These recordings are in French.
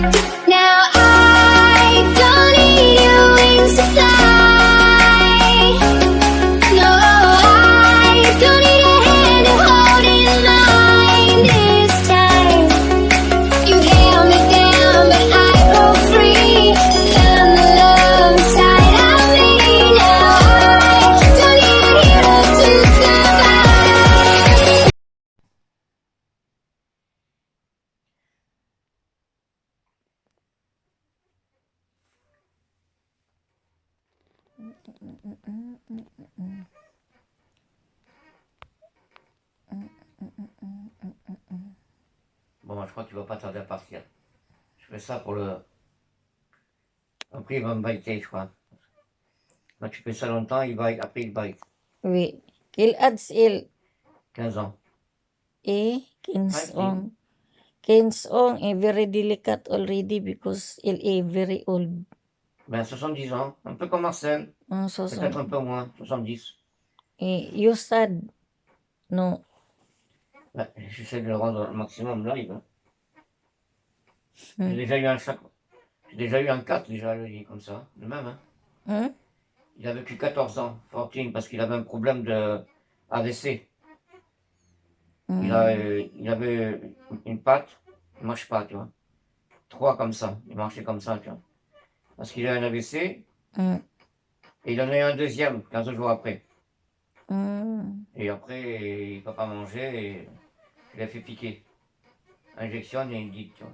Now I don't need your wings to fly. No, I don't need a hand to hold in mine this time. You held me down, but I broke free. Found the love inside of me. Now I don't need a hero to survive. Bon, je crois que tu vas pas tarder à partir. Je fais ça pour le... Après, il va me biter, je crois. Quand tu fais ça longtemps, après, il bite. Oui. Kil ads il 15 ans. kins Tranquille. on. Kins on very delicate already because il very old. Ben, 70 ans. Un peu comme Marcel. So Peut-être un peu moins. 70. you sad. No. Ben, j'essaie de le rendre au maximum live. Hein. Hmm. J'ai déjà eu un choc. J'ai déjà eu un 4 déjà, lui, comme ça. Le même, hein. Hmm? Il a vécu 14 ans, 14, parce qu'il avait un problème de AVC. Il avait une patte, il marche pas, tu vois. 3 comme ça, il marchait comme ça, tu vois. Parce qu'il a un AVC, Hmm. et il en a eu un deuxième, 15 jours après. Hmm. Et après, il ne peut pas manger, et il a fait piquer. Injection et une guide, tu vois.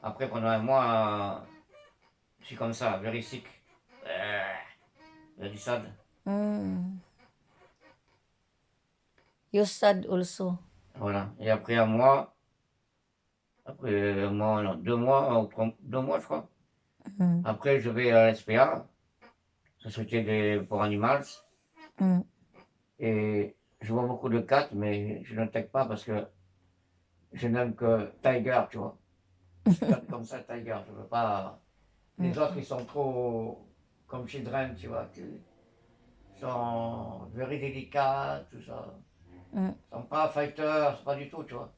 Après, pendant un mois, je suis comme ça, very sick. Very sad. Hmm. You sad also. Voilà. Et après un mois, non, 2 mois, je crois. Hmm. Après, je vais à l'SPA, Société pour Animals, Hmm. et je vois beaucoup de cats, mais je ne tag pas parce que je n'aime que Tiger, tu vois. Cat comme ça, Tiger, je veux pas. Les autres, ils sont trop comme Children, tu vois. Ils sont very délicats, tout ça. Hmm. Ils sont pas fighters, pas du tout, tu vois.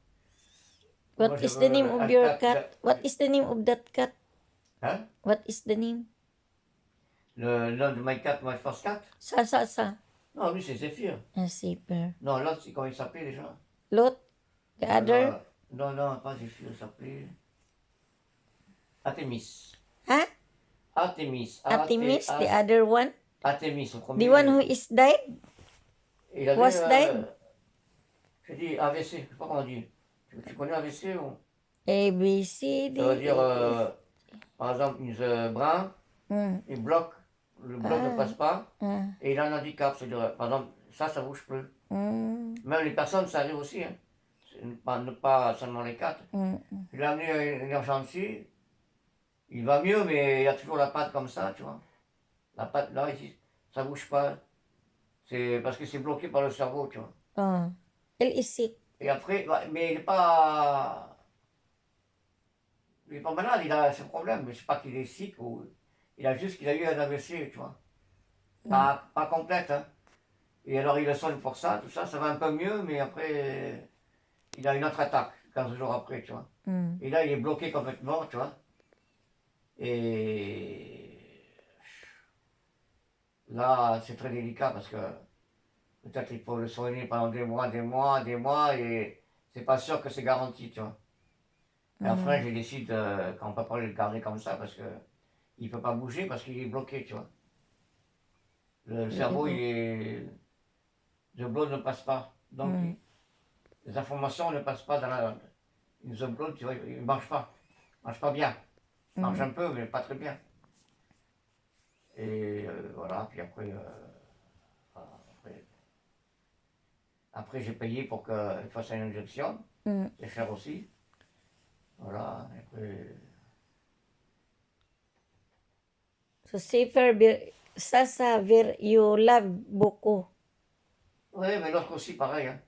What Moi, je is the veux name of un your cat cat? What is the name of that cat? Hein? What is the name? Le nom de my cat, my first cat? Sa. Non, lui, c'est Zephyr. Zipper. Non, l'autre, c'est comment il s'appelait déjà? Lot? The other? Non, pas Zephyr, il s'appelait Artemis. Huh? Artemis. Artemis, the other one? Artemis, au premier. The one who is died? Il avait, was died? je dis AVC, je sais pas comment on dit. Tu connais AVC ou? A, B, C, D, Ça veut dire, E, F. par exemple, une brin, Hmm. il bloque, le bloc ne passe pas, Ah. et il a un handicap. C'est-à-dire, par exemple, ça bouge plus. Hmm. Même les personnes, ça arrive aussi. Hein. Pas seulement les quatre. Hmm. Il a amené une urgence, il va mieux, mais il y a toujours la patte comme ça, tu vois. La patte là, ici, ça bouge pas. C'est parce que c'est bloqué par le cerveau, tu vois. Oh. Elle is sick. Et après, mais il est pas malade, il a ce problème, mais c'est pas qu'il est sick, ou il a juste qu'il a eu un AVC, tu vois. Pas complète, hein. Et alors il le soigne pour ça, tout ça, ça va un peu mieux, mais après, il a une autre attaque, 15 jours après, tu vois. Hmm. Et là, il est bloqué complètement, tu vois. Et là, c'est très délicat parce que peut-être il faut le soigner pendant des mois, et c'est pas sûr que c'est garanti, tu vois. Et enfin, je décide qu'on ne peut pas le garder comme ça parce que il peut pas bouger parce qu'il est bloqué, tu vois. Le cerveau, le blood ne passe pas. Donc, les informations ne passent pas dans le blood, tu vois, il ne marche pas. Il marche pas bien. Il marche un peu, mais pas très bien. Et voilà, puis après, après j'ai payé pour qu'il fasse une injection. C'est cher aussi. Voilà, et après... So safer Sasa you love beaucoup. Oui, mais l'autre aussi, pareil. Hein.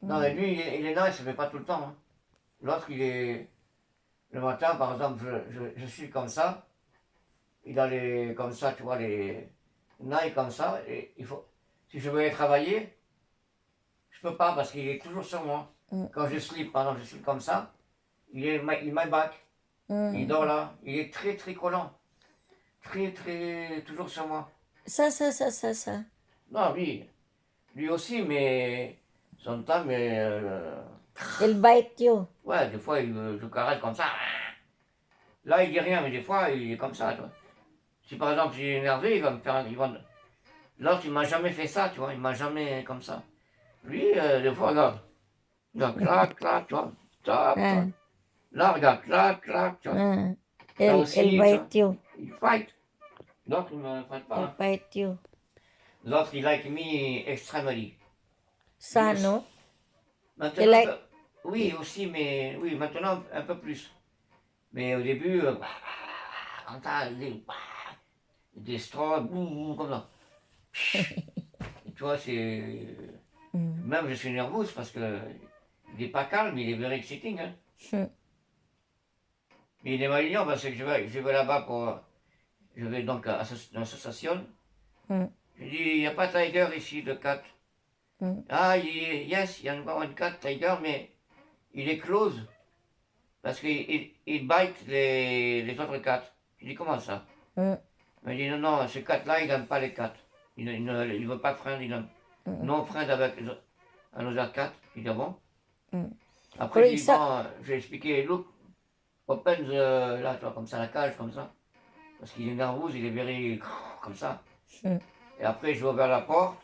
Non, mais lui, il est là, il ne se fait pas tout le temps. Hein. L'autre, il est... Le matin, par exemple, je suis comme ça. Il a comme ça, tu vois, les nailles comme ça. Et il faut... Si je veux aller travailler, je peux pas parce qu'il est toujours sur moi. Quand je sleep, par exemple, je suis comme ça, il est my back. Il dort là. Il est très, très collant. Très, très... Toujours sur moi. Ça. Non, lui aussi, mais... Son temps, mais... Il bite you. Ouais, des fois, je caresse comme ça. Là, il dit rien, mais des fois, il est comme ça, tu vois. Si par exemple, j'ai énervé, il va me faire un... L'autre, il m'a jamais fait ça, tu vois. Il m'a jamais comme ça. Lui, des fois, regarde. Regarde, clac, clac, tu vois. Tac, Ah, tac. Là, regarde, clac, clac, tu vois. ah. Ça Il aussi, tu vois. bite you. Il fight. L'autre, il me fight Il pas. Hein. bite you. L'autre, il like me extremely. Ça, Lui no? Maintenant, Il like... oui, aussi, mais oui, maintenant, un peu plus. Mais au début, quand t'as des straws, comme ça. Et tu vois, c'est... Mm. Même je suis nerveuse parce que il n'est pas calme, il est very exciting. Hein. Mm. Mais il est malignant parce que je vais là-bas pour... Je vais donc à l'association. Mm. Je dis, il n'y a pas de tiger ici, de cat. Mm. Ah, yes, il y a encore une cat tiger, mais il est close. Parce qu'il bite les autres cats. Je dis, comment ça? Mm. Il me dit, non, non, ce cat-là, il n'aime pas les cats. Il ne veut pas de friend, il n'aime non friend avec un autre cat. Je dis, ah bon? Mm. Après, Pour je dis, exa- bon, j'ai expliqué, look, open là, tu vois, comme ça, la cage, comme ça. Parce qu'il est nerveux, il est very, comme ça. Mm. Et après, j'ai ouvert la porte,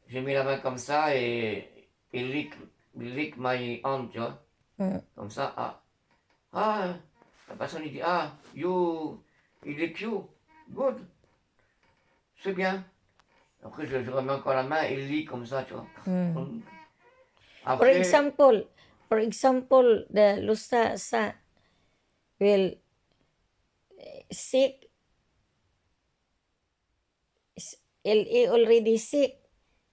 j'ai mis la main comme ça et il lick my hand, tu vois. Mm. Comme ça, la personne, il dit, il est cute, good, c'est bien. Après, je remets encore la main, il lit comme ça, tu vois. Mm. For Après, example, the lusa sa will sick. LA already sick.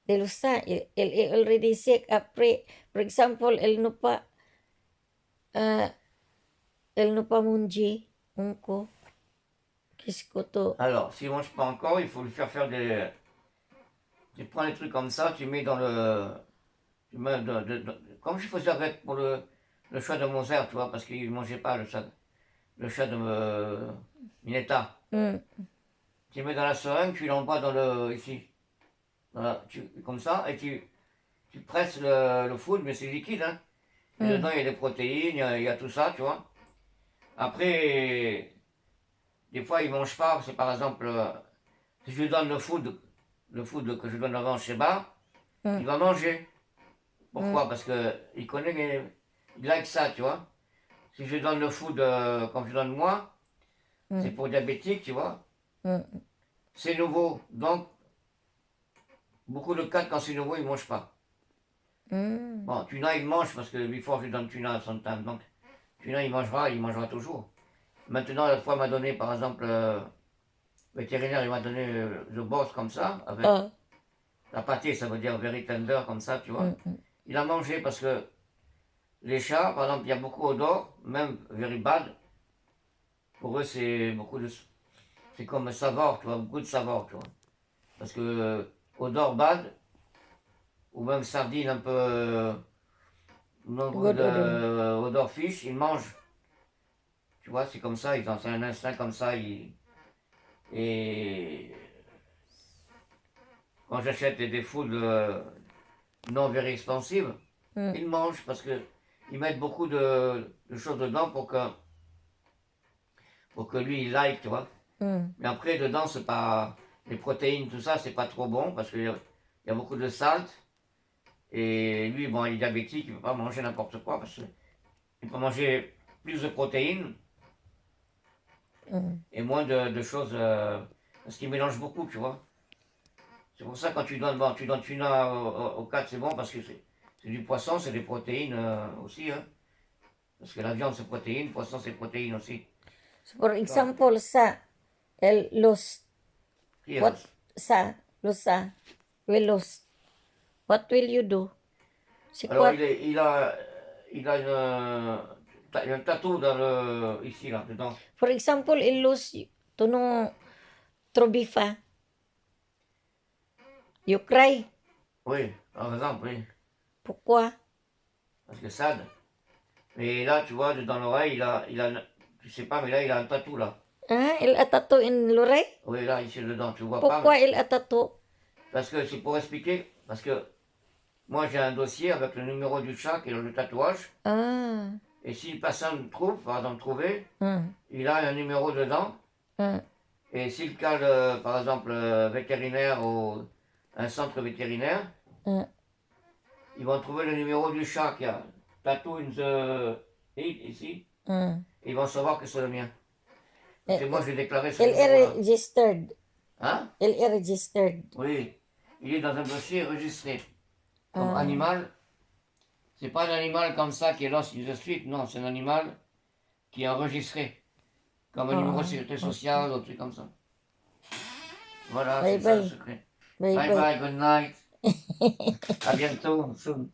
De lusa, LA already sick. Après, for example, el no pa munji, unko. Kisko to. alors, s'il ne mange pas encore, il faut lui faire des... Tu prends les trucs comme ça, tu mets dans le... Tu mets comme je faisais avec pour le chat de Moser, tu vois, parce qu'il ne mangeait pas le chat de Minetta. Mm. Tu mets dans la seringue, tu l'envoies dans le... ici. Comme ça, et tu presses le food, mais c'est liquide, hein. Et dedans, il y a des protéines, il y a tout ça, tu vois. Après, des fois, il ne mange pas. C'est par exemple, si je lui donne le food que je donne avant chez Bar, il va manger. Pourquoi? Parce qu'il connaît, il like ça, tu vois. Si je lui donne le food comme je donne moi, c'est pour diabétique, tu vois. Mm. C'est nouveau. Donc, beaucoup de cas, quand c'est nouveau, ils ne mangent pas. Mm. Bon, tuna, il mange parce que before je lui donne tuna à son temps. Donc, tuna, il mangera toujours. Maintenant, la fois, il m'a donné, par exemple, le vétérinaire, il m'a donné le boss comme ça, avec Ah. la pâtée, ça veut dire very tender, comme ça, tu vois. Mm. Il a mangé parce que les chats, par exemple, il y a beaucoup d'odeur, même very bad. Pour eux, c'est beaucoup de... C'est comme savoir, tu vois, beaucoup de savoir, tu vois. Parce que odeur bad, ou même sardine un peu... non, Good odeur fish, ils mangent. Tu vois, c'est comme ça, c'est un instinct comme ça. Et quand j'achète des foods non very expensive, ils mangent parce que ils mettent beaucoup de choses dedans pour que lui il like, tu vois. Mm. Mais après, dedans, c'est pas les protéines, tout ça, c'est pas trop bon parce qu'il y a beaucoup de salt. Et lui, bon, il est diabétique, il ne peut pas manger n'importe quoi parce qu'il peut manger plus de protéines et moins de choses parce qu'il mélange beaucoup, tu vois. C'est pour ça quand tu donnes tuna au 4, c'est bon parce que c'est du poisson, c'est des protéines aussi. Hein. Parce que la viande c'est protéines, le poisson c'est protéines aussi. So for example, sa lost. Yes. What lusa will lost. What will you do? Si Alors quoi? il a un tatou ici, là, dedans. For example, il lose tunong trobifa. You cry. Oui, par exemple, oui. Pourquoi? Parce que sad. Et là, tu vois, dans l'oreille, tu sais pas, mais là, il a un tatou, là. Ah, il a tattoo in l'oreille? Oui, là, ici, dedans, tu vois pas. Pourquoi il a tattoo? Parce que c'est pour expliquer, parce que moi, j'ai un dossier avec le numéro du chat qui est le tatouage. Ah, Et si personne trouve, par exemple, trouver, ah, il a un numéro dedans. ah, Et s'il cale, par exemple, vétérinaire ou un centre vétérinaire, ah. ils vont trouver le numéro du chat qui a tattoo in the head ici. Ah. Et ils vont savoir que c'est le mien. Parce que Eh, moi, j'ai déclaré ce Il est numéro-là. registered. Hein? Il est registered. Oui. Il est dans un dossier enregistré. Comme Ah. animal. C'est pas un animal comme ça qui est lost in the street. Non, c'est un animal qui est enregistré. Comme un numéro de sécurité sociale ou un truc comme ça. Voilà, Bye c'est ça le bye. secret. Bye Bye bye. bye, good night. À bientôt, soon.